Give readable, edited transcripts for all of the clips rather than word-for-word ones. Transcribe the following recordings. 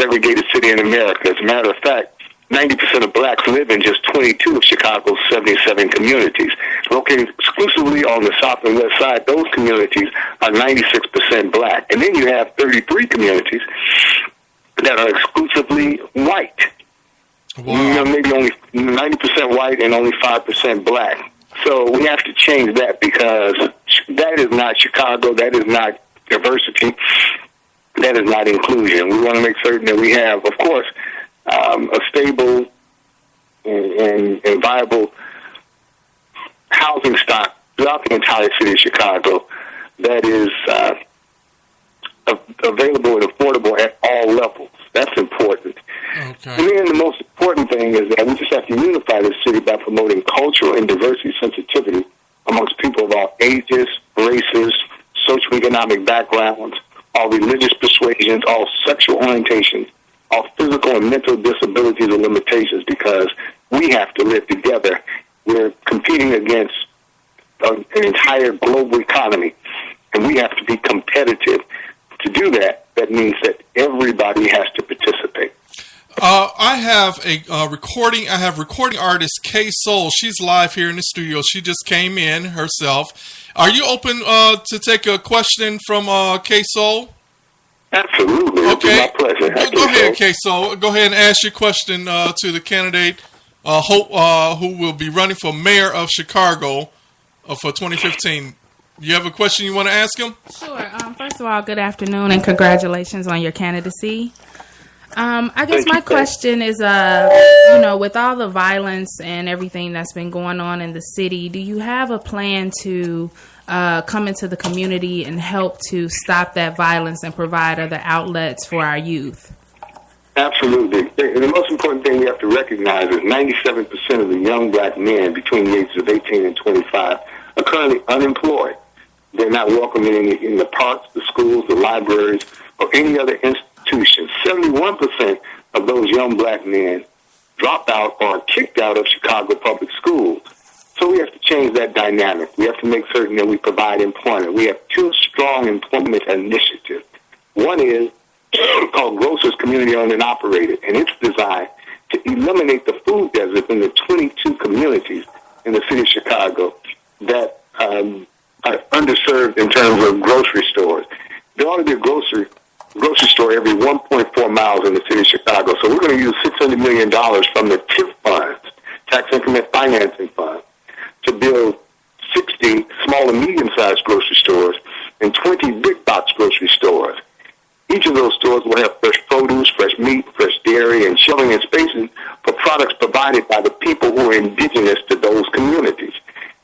segregated city in America. As a matter of fact, 90% of blacks live in just 22 of Chicago's 77 communities. Located exclusively on the south and west side, those communities are 96% black. And then you have 33 communities that are exclusively white. Wow. Maybe only 90% white and only 5% black. So we have to change that, because that is not Chicago. That is not diversity. That is not inclusion. We want to make certain that we have, of course, a stable and viable housing stock throughout the entire city of Chicago that is available and affordable at all levels. That's important. Okay. And then the most important thing is that we just have to unify the city by promoting cultural and diversity sensitivity amongst people of all ages, races, socioeconomic backgrounds, all religious persuasions, all sexual orientations, all physical and mental disabilities and limitations, because we have to live together. We're competing against an entire global economy, and we have to be competitive. To do that, that means that everybody has to participate. I have a recording. I have recording artist K Soul. She's live here in the studio. She just came in herself. Are you open to take a question from K Soul? Absolutely. Okay. It's my pleasure. Go ahead, K Soul. Go ahead and ask your question to the candidate who will be running for mayor of Chicago for 2015. You have a question you want to ask him? Sure. First of all, good afternoon and congratulations on your candidacy. I guess my question is, with all the violence and everything that's been going on in the city, do you have a plan to come into the community and help to stop that violence and provide other outlets for our youth? Absolutely. The most important thing we have to recognize is 97% of the young black men between the ages of 18 and 25 are currently unemployed. They're not welcome in the parks, the schools, the libraries, or any other institution. 71% of those young black men drop out or are kicked out of Chicago public schools. So we have to change that dynamic. We have to make certain that we provide employment. We have two strong employment initiatives. One is called Grocers Community Owned and Operated, and it's designed to eliminate the food desert in the 22 communities in the city of Chicago that are underserved in terms of grocery stores. There ought to be a grocery store every 1.4 miles in the city of Chicago. So we're going to use $600 million from the TIF funds, tax increment financing funds, to build 60 small and medium-sized grocery stores and 20 big box grocery stores. Each of those stores will have fresh produce, fresh meat, fresh dairy, and shelving and spaces for products provided by the people who are indigenous to those communities.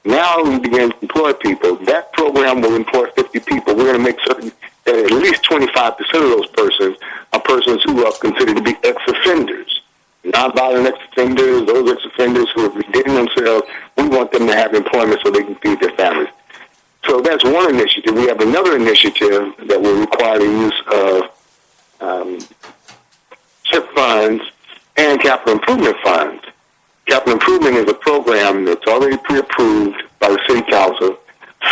Now we begin to employ people. That program will employ 50 people. We're going to make certain that at least 25% of those persons are persons who are considered to be ex-offenders. Nonviolent ex-offenders, those ex-offenders who have redeemed themselves, we want them to have employment so they can feed their families. So that's one initiative. We have another initiative that will require the use of CHIP funds and capital improvement funds. Capital improvement is a program that's already pre-approved by the City Council,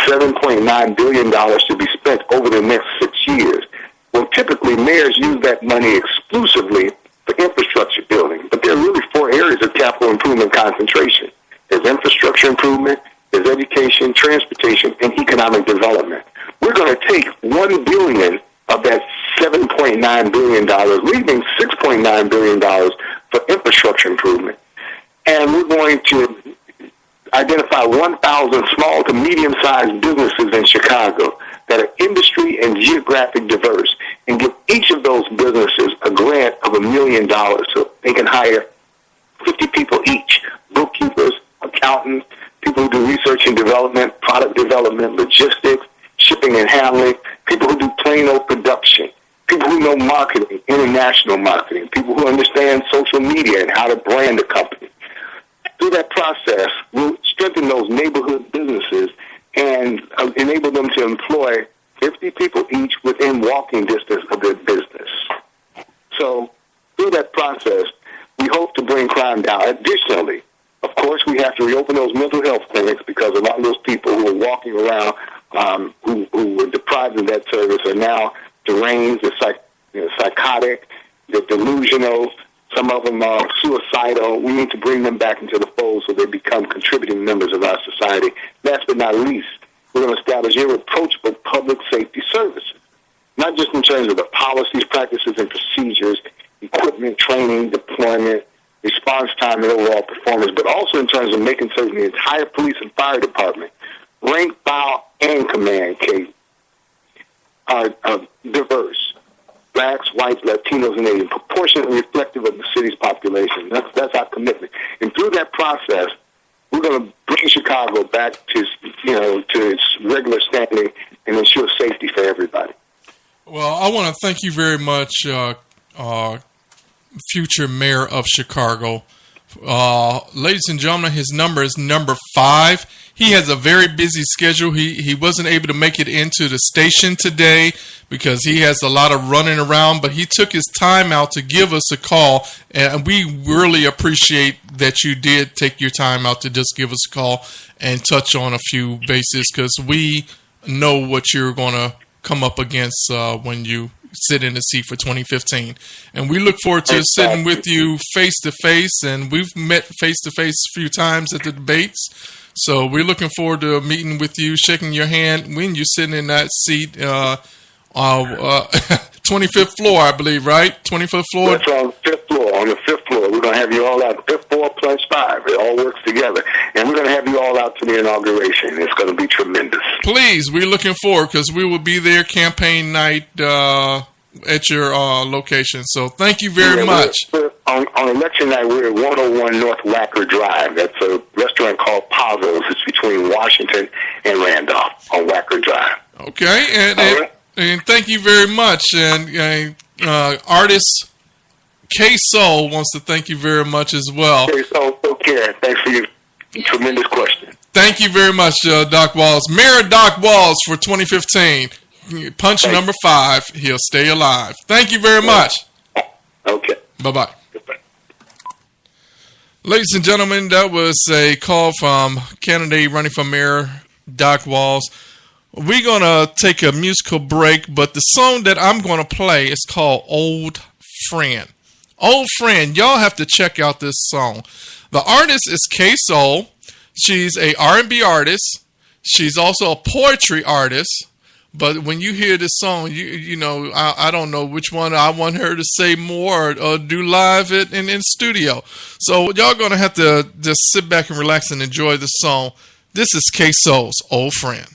$7.9 billion to be spent over the next 6 years. Well, typically, mayors use that money exclusively for infrastructure building, but there are really 4 areas of capital improvement concentration. There's infrastructure improvement, there's education, transportation, and economic development. We're going to take $1 billion of that $7.9 billion, leaving $6.9 billion for infrastructure improvement. And we're going to identify 1,000 small to medium-sized businesses in Chicago that are industry and geographic diverse, and give each of those businesses a grant of $1 million so they can hire 50 people each, bookkeepers, accountants, people who do research and development, product development, logistics, shipping and handling, people who do plain old production, people who know marketing, international marketing, people who understand social media and how to brand a company. Through that process, we'll strengthen those neighborhood businesses and enable them to employ 50 people each within walking distance of their business. So through that process, we hope to bring crime down. Additionally, of course, we have to reopen those mental health clinics because a lot of those people who are walking around who were deprived of that service are now deranged, psychotic, They're delusional. Some of them are suicidal. We need to bring them back into the fold so they become contributing members of our society. Last but not least, we're going to establish irreproachable public safety services, not just in terms of the policies, practices, and procedures, equipment, training, deployment, response time, and overall performance, but also in terms of making certain the entire police and fire department, rank, file, and command, Kate, are diverse. Blacks, whites, Latinos, and Asians, proportionately reflective of the city's population. That's our commitment. And through that process, we're going to bring Chicago back to its regular standing and ensure safety for everybody. Well, I want to thank you very much, future mayor of Chicago. Ladies and gentlemen, his number is number 5. He has a very busy schedule. He wasn't able to make it into the station today because he has a lot of running around, but he took his time out to give us a call, and we really appreciate that you did take your time out to just give us a call and touch on a few bases, because we know what you're going to come up against when you sit in the seat for 2015. And we look forward to sitting with you face to face, and we've met face to face a few times at the debates. So we're looking forward to meeting with you, shaking your hand when you're sitting in that seat, 25th floor, I believe, right? 25th floor? That's on the 5th floor. On the 5th floor. We're going to have you all out. 5th floor plus 5. It all works together. And we're going to have you all out to the inauguration. It's going to be tremendous. Please, we're looking forward, because we will be there campaign night at your location. So thank you very much. On election night, we're at 101 North Wacker Drive. That's a restaurant called Pazos. It's between Washington and Randolph on Wacker Drive. Okay, and thank you very much. And artist K-Soul wants to thank you very much as well. K-Soul, take care. Thanks for your tremendous question. Thank you very much, Doc Walls. Mayor Doc Walls for 2015. Punch number 5. He'll stay alive. Thank you very much. Okay. Bye-bye. Ladies and gentlemen, that was a call from candidate running for mayor, Doc Walls. We're going to take a musical break, but the song that I'm going to play is called Old Friend. Old Friend, y'all have to check out this song. The artist is K-Soul. She's a R&B artist. She's also a poetry artist. But when you hear this song, you know, I don't know which one I want her to say more or do live in studio. So y'all going to have to just sit back and relax and enjoy the song. This is K-Soul's Old Friend.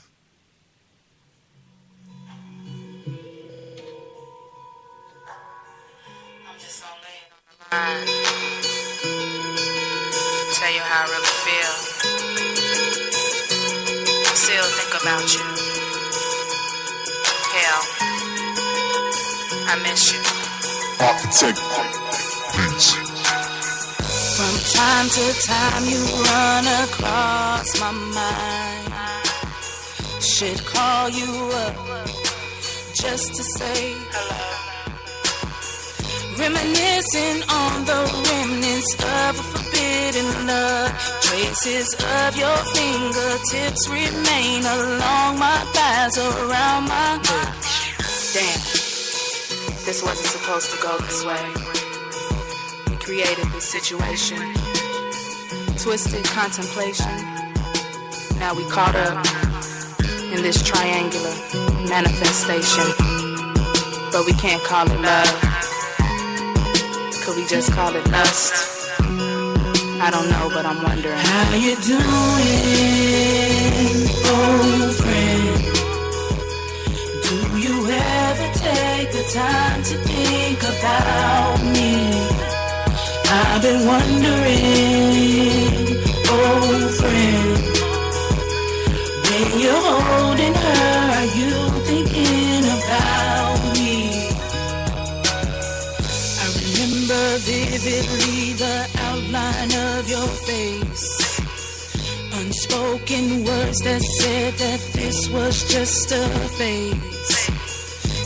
I'm just going to lay it on the line. Tell you how I really feel. I still think about you. Hell, I miss you. Architect, please. From time to time you run across my mind. Should call you up just to say hello. Reminiscing on the remnants of a forbidden love. Traces of your fingertips remain along my thighs, around my neck. Damn, this wasn't supposed to go this way. We created this situation. Twisted contemplation. Now we caught up in this triangular manifestation. But we can't call it love. Could we just call it lust? I don't know, but I'm wondering. How you doing, old friend? Do you ever take the time to think about me? I've been wondering, old friend. When you're holding her, are you thinking about me? Remember vividly the outline of your face. Unspoken words that said that this was just a phase.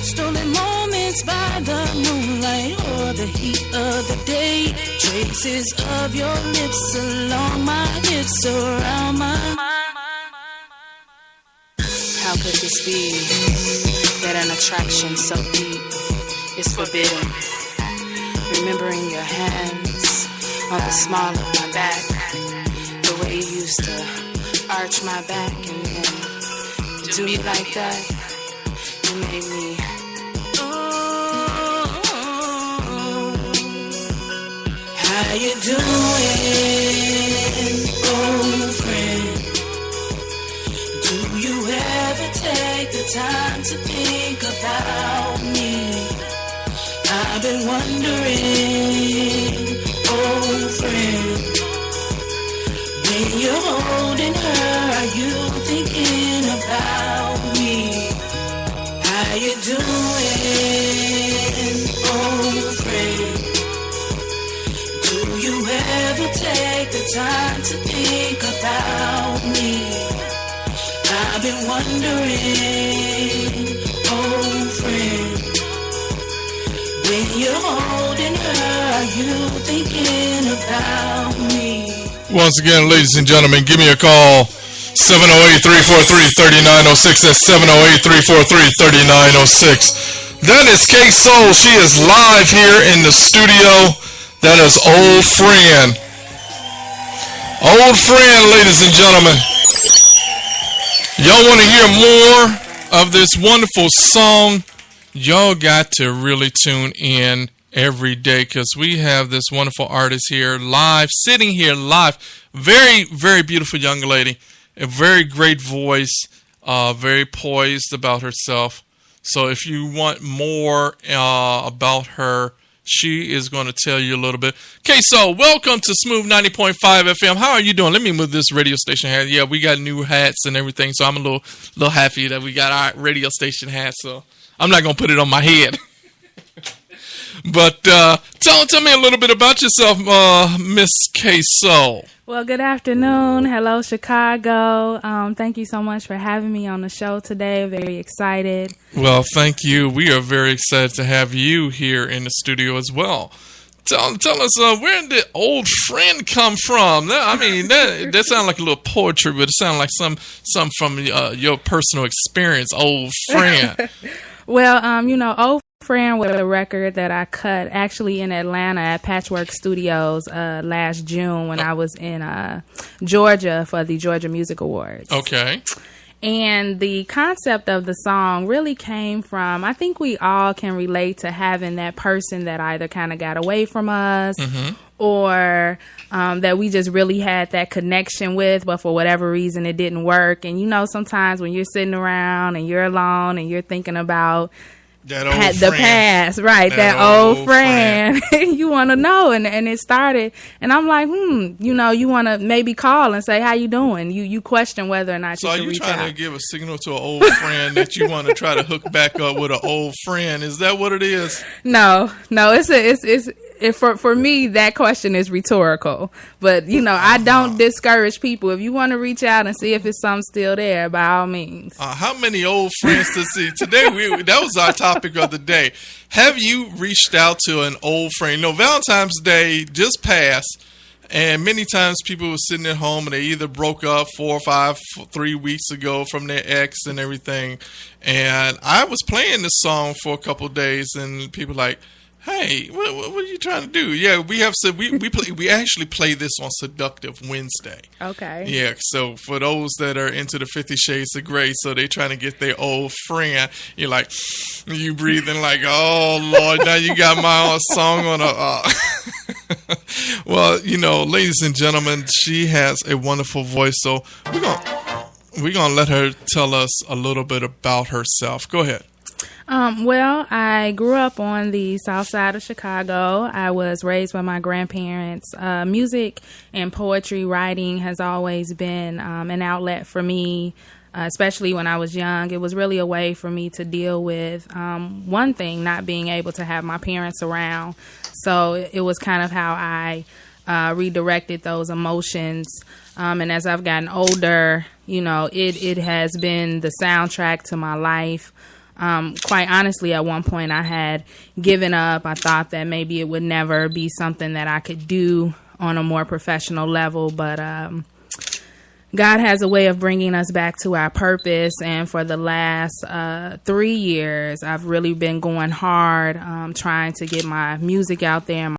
Stolen moments by the moonlight or the heat of the day. Traces of your lips along my hips, around my... How could this be that an attraction so deep is forbidden? remembering your hands on the small of my back, the way you used to arch my back and then do me like that. You made me. How you doing, old friend? Do you ever take the time to think about me? I've been wondering, old friend, when you're holding her, are you thinking about me? How you doing, old friend? Do you ever take the time to think about me? I've been wondering, old friend, when you're holding her, are you thinking about me? Once again, ladies and gentlemen, give me a call. 708-343-3906. That's 708-343-3906. That is K-Soul. She is live here in the studio. That is Old Friend. Old Friend, ladies and gentlemen. Y'all want to hear more of this wonderful song? Y'all got to really tune in every day because we have this wonderful artist here live, sitting here live. Very, very beautiful young lady. A very great voice. Very poised about herself. So if you want more about her, she is going to tell you a little bit. Okay, so welcome to Smooth 90.5 FM. How are you doing? Let me move this radio station hat. Yeah, we got new hats and everything, so I'm a little happy that we got our radio station hat. So I'm not going to put it on my head. But tell me a little bit about yourself, Miss K-Soul. Well, good afternoon. Hello, Chicago. Thank you so much for having me on the show today. Very excited. Well, thank you. We are very excited to have you here in the studio as well. Tell us, where did Old Friend come from? I mean, that sounds like a little poetry, but it sounds like some from your personal experience, Old Friend. Well, Old Friend was a record that I cut actually in Atlanta at Patchwork Studios last June when I was in Georgia for the Georgia Music Awards. Okay. And the concept of the song really came from, I think we all can relate to having that person that either kind of got away from us or that we just really had that connection with, but for whatever reason it didn't work. And sometimes when you're sitting around and you're alone and you're thinking about the past, right? That old friend. You want to know, and it started, and I'm like, you want to maybe call and say, how you doing? You question whether or not. So are you trying to give a signal to an old friend that you want to try to hook back up with an old friend? Is that what it is? No. For me, that question is rhetorical. But, I don't discourage people. If you want to reach out and see if it's something still there, by all means. How many old friends to see? Today, that was our topic of the day. Have you reached out to an old friend? Valentine's Day just passed, and many times people were sitting at home and they either broke up 3 weeks ago from their ex and everything. And I was playing this song for a couple of days, and people like, hey, what are you trying to do? Yeah, we actually play this on Seductive Wednesday. Okay. Yeah, so for those that are into the 50 Shades of Grey, so they trying to get their old friend, you're like, you breathing like, oh, Lord, now you got my song on a... Well, ladies and gentlemen, she has a wonderful voice, so we're gonna let her tell us a little bit about herself. Go ahead. Well, I grew up on the south side of Chicago. I was raised by my grandparents. Music and poetry writing has always been an outlet for me, especially when I was young. It was really a way for me to deal with, one thing, not being able to have my parents around. So it was kind of how I redirected those emotions. And as I've gotten older, it has been the soundtrack to my life. Quite honestly, at one point I had given up. I thought that maybe it would never be something that I could do on a more professional level, but God has a way of bringing us back to our purpose. And for the last 3 years, I've really been going hard, trying to get my music out there.